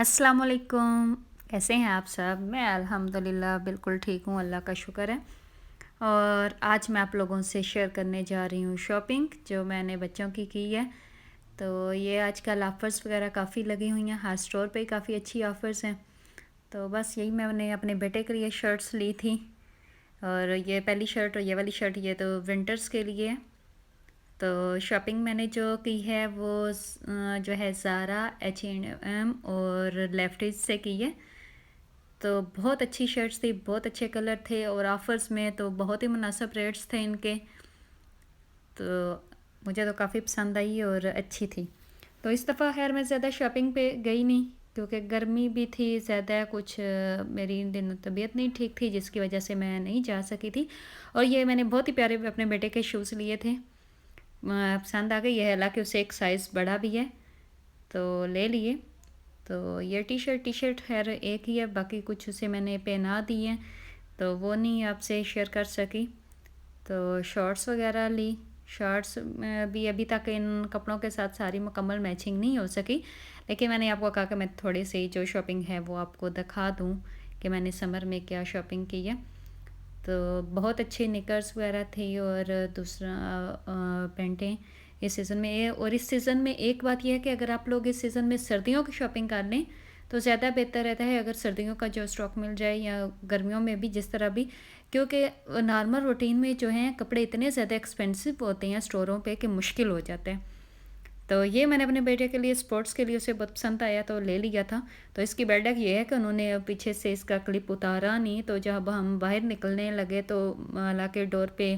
अस्सलाम वालेकुम। कैसे हैं आप सब? मैं अल्हम्दुलिल्लाह बिल्कुल ठीक हूँ, अल्लाह का शुक्र है। और आज मैं आप लोगों से शेयर करने जा रही हूँ शॉपिंग जो मैंने बच्चों की है। तो ये आजकल ऑफ़र्स वगैरह काफ़ी लगी हुई हैं, हर स्टोर पे काफ़ी अच्छी ऑफ़र्स हैं। तो बस यही मैंने अपने बेटे के लिए शर्ट्स ली थी। और ये पहली शर्ट और ये वाली शर्ट ये तो विंटर्स के लिए है। तो शॉपिंग मैंने जो की है वो जो है ज़ारा, H&M और लेफ्टिज से की है। तो बहुत अच्छी शर्ट्स थी, बहुत अच्छे कलर थे और ऑफ़र्स में तो बहुत ही मुनासिब रेट्स थे इनके। तो मुझे तो काफ़ी पसंद आई और अच्छी थी। तो इस दफ़ा खैर मैं ज़्यादा शॉपिंग पे गई नहीं क्योंकि गर्मी भी थी ज़्यादा, कुछ मेरी इन दिनों तबीयत नहीं ठीक थी जिसकी वजह से मैं नहीं जा सकी थी। और ये मैंने बहुत ही प्यारे अपने बेटे के शूज़ लिए थे, पसंद आ गई है, हालांकि उसे एक साइज़ बड़ा भी है तो ले लिए। तो ये टी शर्ट खैर एक ही है, बाकी कुछ उसे मैंने पहना दी हैं तो वो नहीं आपसे शेयर कर सकी। तो शॉर्ट्स वगैरह ली, शॉर्ट्स भी अभी तक इन कपड़ों के साथ सारी मुकम्मल मैचिंग नहीं हो सकी, लेकिन मैंने आपको कहा कि मैं थोड़ी सी जो शॉपिंग है वो आपको दिखा दूँ कि मैंने समर में क्या शॉपिंग की है। तो बहुत अच्छी निकर्स वगैरह थी और दूसरा पैंटें इस सीज़न में। और इस सीज़न में एक बात यह है कि अगर आप लोग इस सीज़न में सर्दियों की शॉपिंग कर लें तो ज़्यादा बेहतर रहता है, अगर सर्दियों का जो स्टॉक मिल जाए या गर्मियों में भी जिस तरह भी, क्योंकि नॉर्मल रूटीन में जो हैं कपड़े इतने ज़्यादा एक्सपेंसिव होते हैं स्टोरों पे कि मुश्किल हो जाता है। तो ये मैंने अपने बेटे के लिए स्पोर्ट्स के लिए उसे बहुत पसंद आया तो ले लिया था। तो इसकी बैड लक ये है कि उन्होंने पीछे से इसका क्लिप उतारा नहीं, तो जब हम बाहर निकलने लगे तो हालांकि डोर पे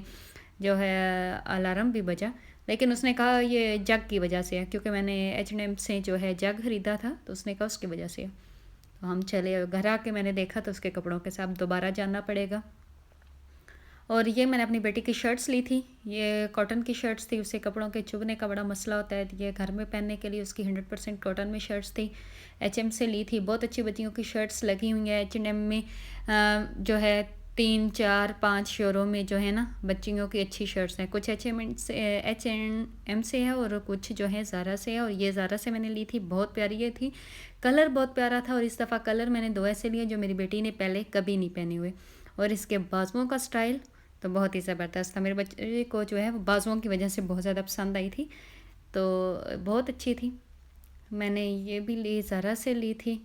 जो है अलार्म भी बजा, लेकिन उसने कहा ये जग की वजह से है, क्योंकि मैंने H&M से जो है जग ख़रीदा था तो उसने कहा उसकी वजह से है। तो हम चले घर आके मैंने देखा तो उसके कपड़ों के साथ दोबारा जाना पड़ेगा। और ये मैंने अपनी बेटी की शर्ट्स ली थी, ये कॉटन की शर्ट्स थी, उसे कपड़ों के चुभने का बड़ा मसला होता है, ये घर में पहनने के लिए उसकी 100% कॉटन में शर्ट्स थी। H&M से ली थी, बहुत अच्छी बच्चियों की शर्ट्स लगी हुई हैं H&M में। जो है 3 4 5 शोरों में जो है ना बच्चियों की अच्छी शर्ट्स हैं, कुछ H&M से है और कुछ जो है ज़ारा से है। और ये ज़ारा से मैंने ली थी, बहुत प्यारी ये थी, कलर बहुत प्यारा था। और इस दफ़ा कलर मैंने दो ऐसे लिए जो मेरी बेटी ने पहले कभी नहीं पहने हुए। और इसके बाजुओं का स्टाइल तो बहुत ही ज़बरदस्त था, मेरे बच्चे को जो है वो बाजुओं की वजह से बहुत ज़्यादा पसंद आई थी, तो बहुत अच्छी थी। मैंने ये भी ली, ज़ारा से ली थी।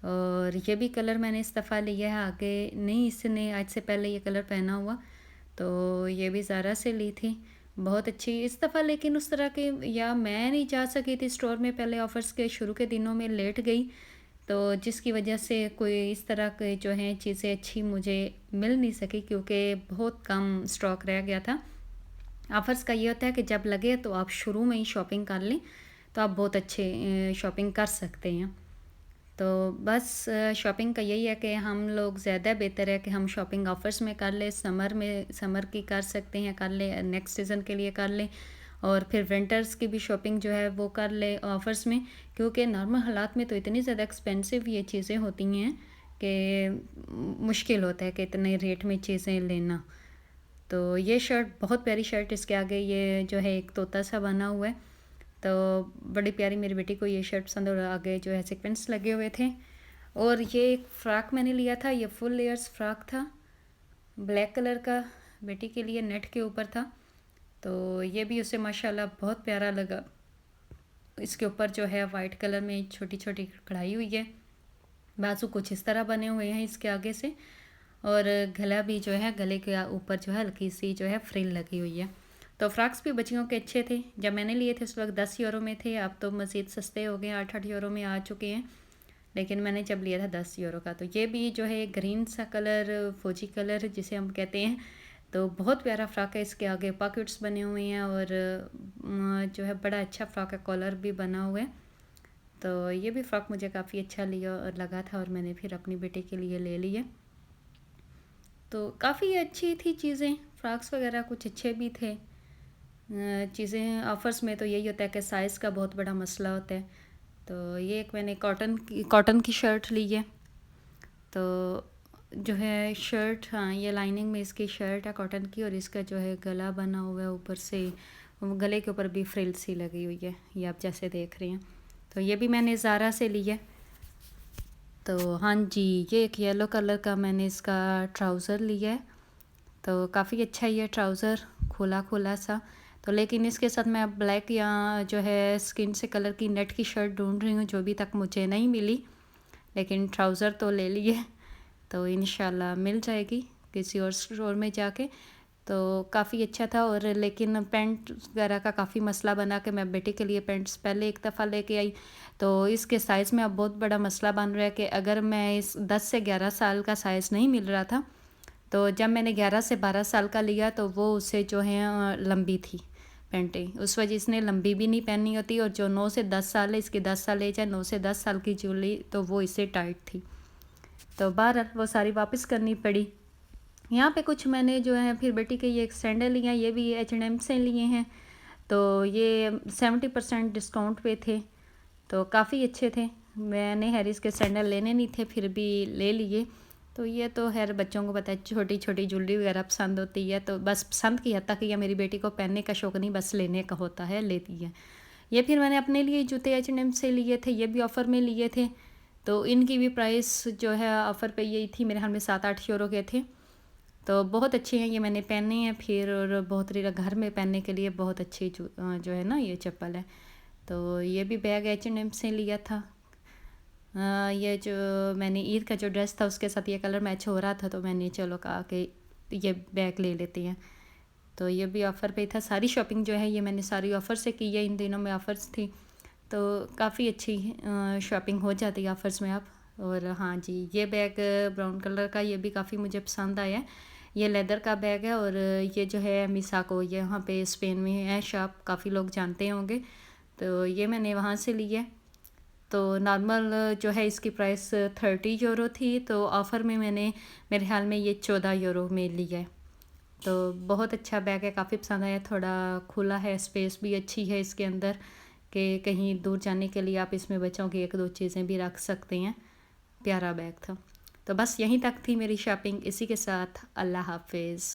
और ये भी कलर मैंने इस दफ़ा लिया है, आगे नहीं इसने आज से पहले ये कलर पहना हुआ, तो ये भी ज़ारा से ली थी, बहुत अच्छी इस दफ़ा। लेकिन उस तरह के या मैं नहीं जा सकी थी स्टोर में, पहले ऑफ़र्स के शुरू के दिनों में लेट गई, तो जिसकी वजह से कोई इस तरह के जो हैं चीज़ें अच्छी मुझे मिल नहीं सकी, क्योंकि बहुत कम स्टॉक रह गया था। ऑफ़र्स का ये होता है कि जब लगे तो आप शुरू में ही शॉपिंग कर लें तो आप बहुत अच्छे शॉपिंग कर सकते हैं। तो बस शॉपिंग का यही है कि हम लोग ज़्यादा बेहतर है कि हम शॉपिंग ऑफ़र्स में कर लें, समर में समर की कर सकते हैं, कर लें, नेक्स्ट सीज़न के लिए कर लें। और फिर विंटर्स की भी शॉपिंग जो है वो कर ले ऑफ़र्स में, क्योंकि नॉर्मल हालात में तो इतनी ज़्यादा एक्सपेंसिव ये चीज़ें होती हैं कि मुश्किल होता है कि इतने रेट में चीज़ें लेना। तो ये शर्ट बहुत प्यारी शर्ट, इसके आगे ये जो है एक तोता सा बना हुआ है, तो बड़ी प्यारी मेरी बेटी को ये शर्ट पसंद, और आगे जो है सीक्वेंस लगे हुए थे। और ये एक फ़्रॉक मैंने लिया था, ये फुल लेयर्स फ़्रॉक था, ब्लैक कलर का, बेटी के लिए नेट के ऊपर था। तो ये भी उसे माशाल्लाह बहुत प्यारा लगा। इसके ऊपर जो है वाइट कलर में छोटी छोटी कढ़ाई हुई है, बाजू कुछ इस तरह बने हुए हैं इसके आगे से, और गला भी जो है गले के ऊपर जो है हल्की सी जो है फ्रिल लगी हुई है। तो फ्रॉक्स भी बच्चियों के अच्छे थे, जब मैंने लिए थे उस वक्त 10 यूरो में थे, अब तो मज़ीद सस्ते हो गए, 8 8 यूरो में आ चुके हैं, लेकिन मैंने जब लिया था 10 यूरो का। तो ये भी जो है ग्रीन सा कलर, फौजी कलर जिसे हम कहते हैं, तो बहुत प्यारा फ़्रॉक है, इसके आगे पॉकेट्स बने हुए हैं और जो है बड़ा अच्छा फ़्रॉक है, कॉलर भी बना हुआ है। तो ये भी फ़्रॉक मुझे काफ़ी अच्छा लिया और लगा था, और मैंने फिर अपनी बेटे के लिए ले लिए। तो काफ़ी अच्छी थी चीज़ें, फ़्रॉक्स वगैरह कुछ अच्छे भी थे। चीज़ें ऑफ़र्स में तो यही होता है कि साइज़ का बहुत बड़ा मसला होता है। तो ये एक मैंने कॉटन की शर्ट ली है, तो जो है शर्ट, हाँ ये लाइनिंग में इसकी शर्ट है कॉटन की, और इसका जो है गला बना हुआ है ऊपर से, गले के ऊपर भी फ्रिल सी लगी हुई है, ये आप जैसे देख रहे हैं। तो ये भी मैंने ज़ारा से ली है। तो हाँ जी, ये एक येलो कलर का मैंने इसका ट्राउज़र लिया है। तो काफ़ी अच्छा ये ट्राउज़र खुला-खुला सा। तो लेकिन इसके साथ मैं अब ब्लैक या जो है स्किन से कलर की नेट की शर्ट ढूँढ रही हूँ, जो अभी तक मुझे नहीं मिली। लेकिन ट्राउज़र तो ले लिए, तो इंशाल्लाह मिल जाएगी किसी और स्टोर में जाके। तो काफ़ी अच्छा था। और लेकिन पैंट वगैरह का काफ़ी मसला बना कि मैं बेटे के लिए पैंट्स पहले एक दफ़ा लेके आई, तो इसके साइज़ में अब बहुत बड़ा मसला बन रहा है कि अगर मैं इस 10 से 11 साल का साइज़ नहीं मिल रहा था, तो जब मैंने 11 से 12 साल का लिया तो वो उससे जो है लंबी थी पैंटें, उस वजह इसने लंबी भी नहीं पहनी होती। और जो 9 से 10 साल है, इसकी 10 साल एज है, 9 से 10 साल की जो ली तो वो इससे टाइट थी, तो बहरहाल वो सारी वापस करनी पड़ी। यहाँ पे कुछ मैंने जो है फिर बेटी के ये एक सैंडल लिए हैं, ये भी H&M से लिए हैं। तो ये 70% डिस्काउंट पे थे, तो काफ़ी अच्छे थे। मैंने हैरिस के सैंडल लेने नहीं थे, फिर भी ले लिए। तो ये तो खैर बच्चों को पता है, छोटी छोटी ज्वेलरी वगैरह पसंद होती है, तो बस पसंद की हद तक या मेरी बेटी को पहनने का शौक़ नहीं, बस लेने का होता है, लेती है। ये फिर मैंने अपने लिए जूते H&M से लिए थे, ये भी ऑफ़र में लिए थे। तो इनकी भी प्राइस जो है ऑफ़र पे यही थी, मेरे ख्याल में 7-8 यूरो के थे। तो बहुत अच्छे हैं, ये मैंने पहने हैं फिर। और बहुत घर में पहनने के लिए बहुत अच्छी जो है ना ये चप्पल है। तो ये भी बैग H&M से लिया था। ये जो मैंने ईद का जो ड्रेस था उसके साथ ये कलर मैच हो रहा था, तो मैंने चलो कहा कि ये बैग ले लेते हैं। तो ये भी ऑफ़र पे था। सारी शॉपिंग जो है ये मैंने सारी ऑफ़र से की है, इन दिनों में ऑफ़र्स थी, तो काफ़ी अच्छी शॉपिंग हो जाती है ऑफ़र्स में अब। और हाँ जी, ये बैग ब्राउन कलर का, ये भी काफ़ी मुझे पसंद आया। ये लेदर का बैग है। और ये जो है मिसाको, ये यहाँ पे स्पेन में है शॉप, काफ़ी लोग जानते होंगे, तो ये मैंने वहाँ से लिया। तो नॉर्मल जो है इसकी प्राइस 30 यूरो थी, तो ऑफ़र में मैंने मेरे ख्याल में ये 14 यूरो में लिया है। तो बहुत अच्छा बैग है, काफ़ी पसंद आया। थोड़ा खुला है, स्पेस भी अच्छी है इसके अंदर, कि कहीं दूर जाने के लिए आप इसमें बच्चों की 1-2 चीज़ें भी रख सकते हैं। प्यारा बैग था। तो बस यहीं तक थी मेरी शॉपिंग। इसी के साथ अल्लाह हाफ़िज़।